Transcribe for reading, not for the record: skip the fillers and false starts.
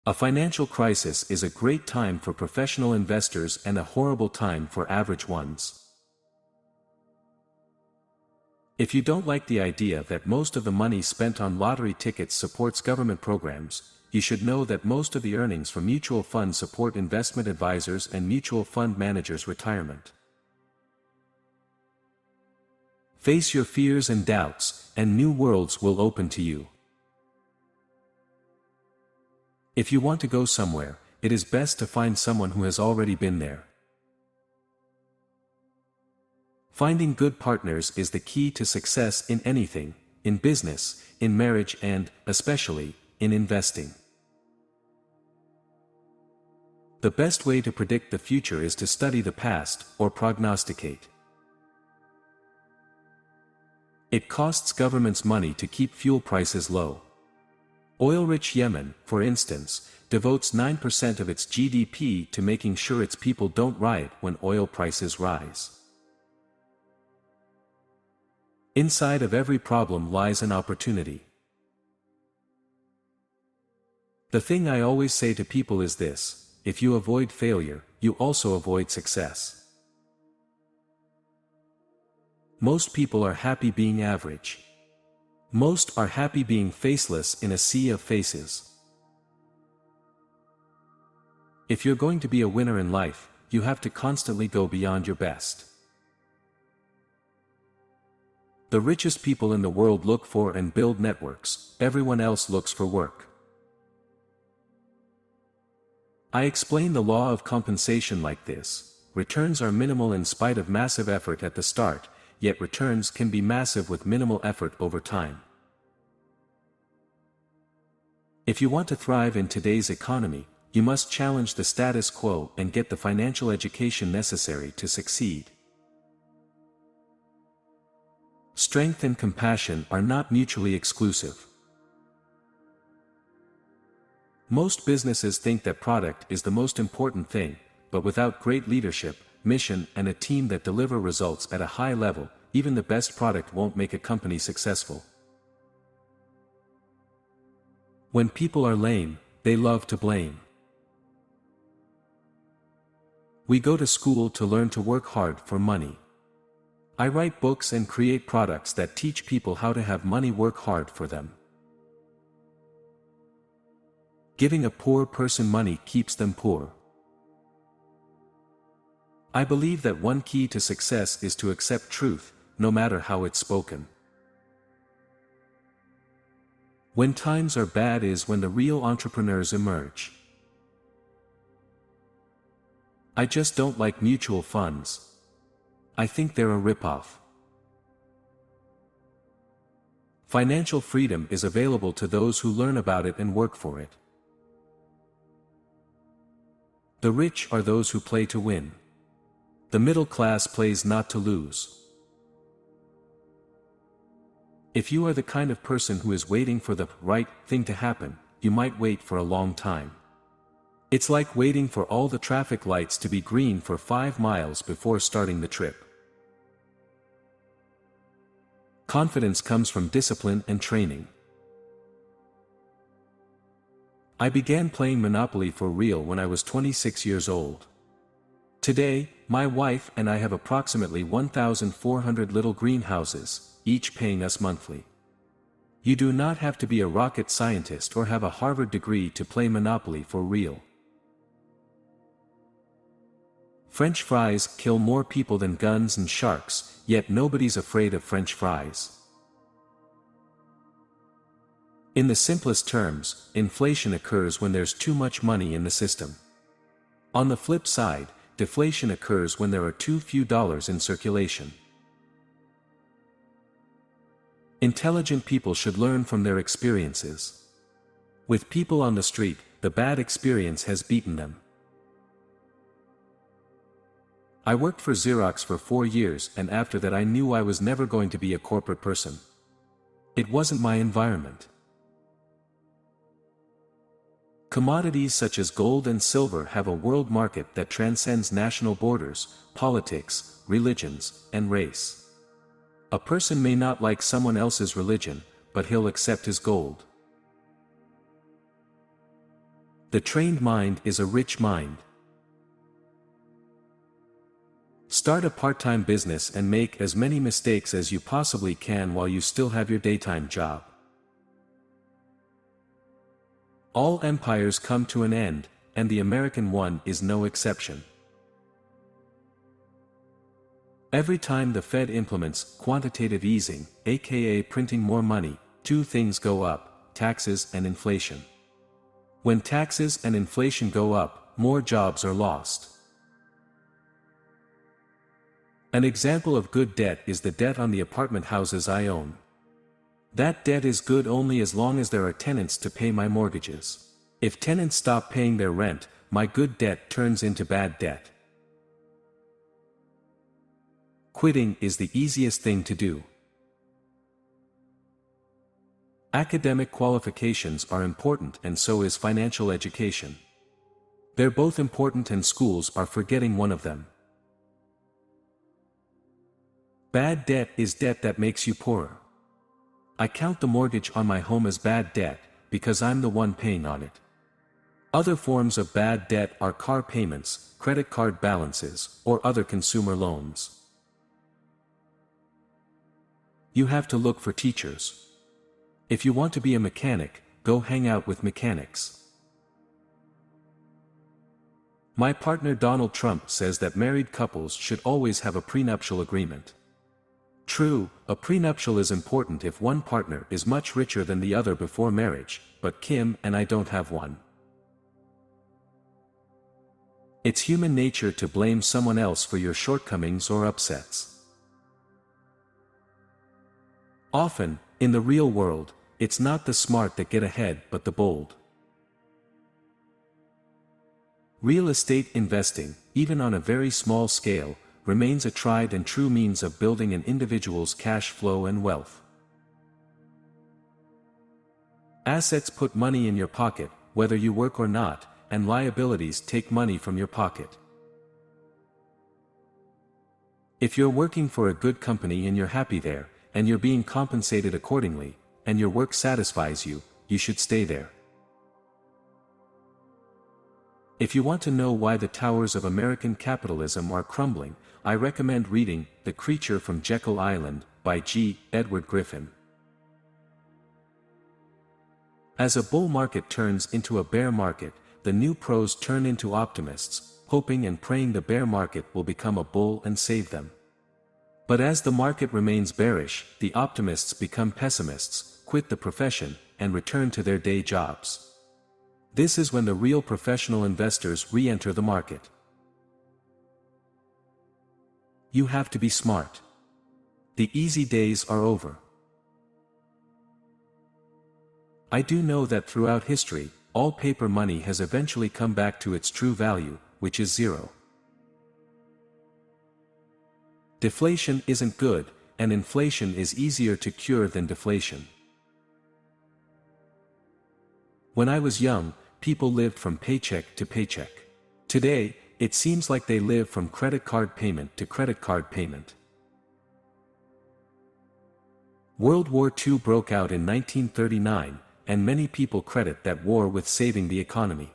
A financial crisis is a great time for professional investors and a horrible time for average ones. If you don't like the idea that most of the money spent on lottery tickets supports government programs, you should know that most of the earnings from mutual funds support investment advisors and mutual fund managers' retirement. Face your fears and doubts, and new worlds will open to you. If you want to go somewhere, it is best to find someone who has already been there. Finding good partners is the key to success in anything, in business, in marriage and, especially, in investing. The best way to predict the future is to study the past, or prognosticate. It costs governments money to keep fuel prices low. Oil-rich Yemen, for instance, devotes 9% of its GDP to making sure its people don't riot when oil prices rise. Inside of every problem lies an opportunity. The thing I always say to people is this: if you avoid failure, you also avoid success. Most people are happy being average. Most are happy being faceless in a sea of faces. If you're going to be a winner in life, you have to constantly go beyond your best. The richest people in the world look for and build networks, everyone else looks for work. I explain the law of compensation like this: returns are minimal in spite of massive effort at the start, yet returns can be massive with minimal effort over time. If you want to thrive in today's economy, you must challenge the status quo and get the financial education necessary to succeed. Strength and compassion are not mutually exclusive. Most businesses think that product is the most important thing, but without great leadership, mission, and a team that deliver results at a high level, even the best product won't make a company successful. When people are lame, they love to blame. We go to school to learn to work hard for money. I write books and create products that teach people how to have money work hard for them. Giving a poor person money keeps them poor. I believe that one key to success is to accept truth, no matter how it's spoken. When times are bad is when the real entrepreneurs emerge. I just don't like mutual funds. I think they're a ripoff. Financial freedom is available to those who learn about it and work for it. The rich are those who play to win. The middle class plays not to lose. If you are the kind of person who is waiting for the right thing to happen, you might wait for a long time. It's like waiting for all the traffic lights to be green for 5 miles before starting the trip. Confidence comes from discipline and training. I began playing Monopoly for real when I was 26 years old. Today, my wife and I have approximately 1,400 little greenhouses, each paying us monthly. You do not have to be a rocket scientist or have a Harvard degree to play Monopoly for real. French fries kill more people than guns and sharks, yet nobody's afraid of French fries. In the simplest terms, inflation occurs when there's too much money in the system. On the flip side, deflation occurs when there are too few dollars in circulation. Intelligent people should learn from their experiences. With people on the street, the bad experience has beaten them. I worked for Xerox for 4 years, and after that I knew I was never going to be a corporate person. It wasn't my environment. Commodities such as gold and silver have a world market that transcends national borders, politics, religions, and race. A person may not like someone else's religion, but he'll accept his gold. The trained mind is a rich mind. Start a part-time business and make as many mistakes as you possibly can while you still have your daytime job. All empires come to an end, and the American one is no exception. Every time the Fed implements quantitative easing, aka printing more money, two things go up: taxes and inflation. When taxes and inflation go up, more jobs are lost. An example of good debt is the debt on the apartment houses I own. That debt is good only as long as there are tenants to pay my mortgages. If tenants stop paying their rent, my good debt turns into bad debt. Quitting is the easiest thing to do. Academic qualifications are important, and so is financial education. They're both important, and schools are forgetting one of them. Bad debt is debt that makes you poorer. I count the mortgage on my home as bad debt, because I'm the one paying on it. Other forms of bad debt are car payments, credit card balances, or other consumer loans. You have to look for teachers. If you want to be a mechanic, go hang out with mechanics. My partner Donald Trump says that married couples should always have a prenuptial agreement. True, a prenuptial is important if one partner is much richer than the other before marriage, but Kim and I don't have one. It's human nature to blame someone else for your shortcomings or upsets. Often, in the real world, it's not the smart that get ahead but the bold. Real estate investing, even on a very small scale, remains a tried and true means of building an individual's cash flow and wealth. Assets put money in your pocket, whether you work or not, and liabilities take money from your pocket. If you're working for a good company and you're happy there, and you're being compensated accordingly, and your work satisfies you, you should stay there. If you want to know why the towers of American capitalism are crumbling, I recommend reading The Creature from Jekyll Island by G. Edward Griffin. As a bull market turns into a bear market, the new pros turn into optimists, hoping and praying the bear market will become a bull and save them. But as the market remains bearish, the optimists become pessimists, quit the profession, and return to their day jobs. This is when the real professional investors re-enter the market. You have to be smart. The easy days are over. I do know that throughout history, all paper money has eventually come back to its true value, which is zero. Deflation isn't good, and inflation is easier to cure than deflation. When I was young, people lived from paycheck to paycheck. Today, it seems like they live from credit card payment to credit card payment. World War II broke out in 1939, and many people credit that war with saving the economy.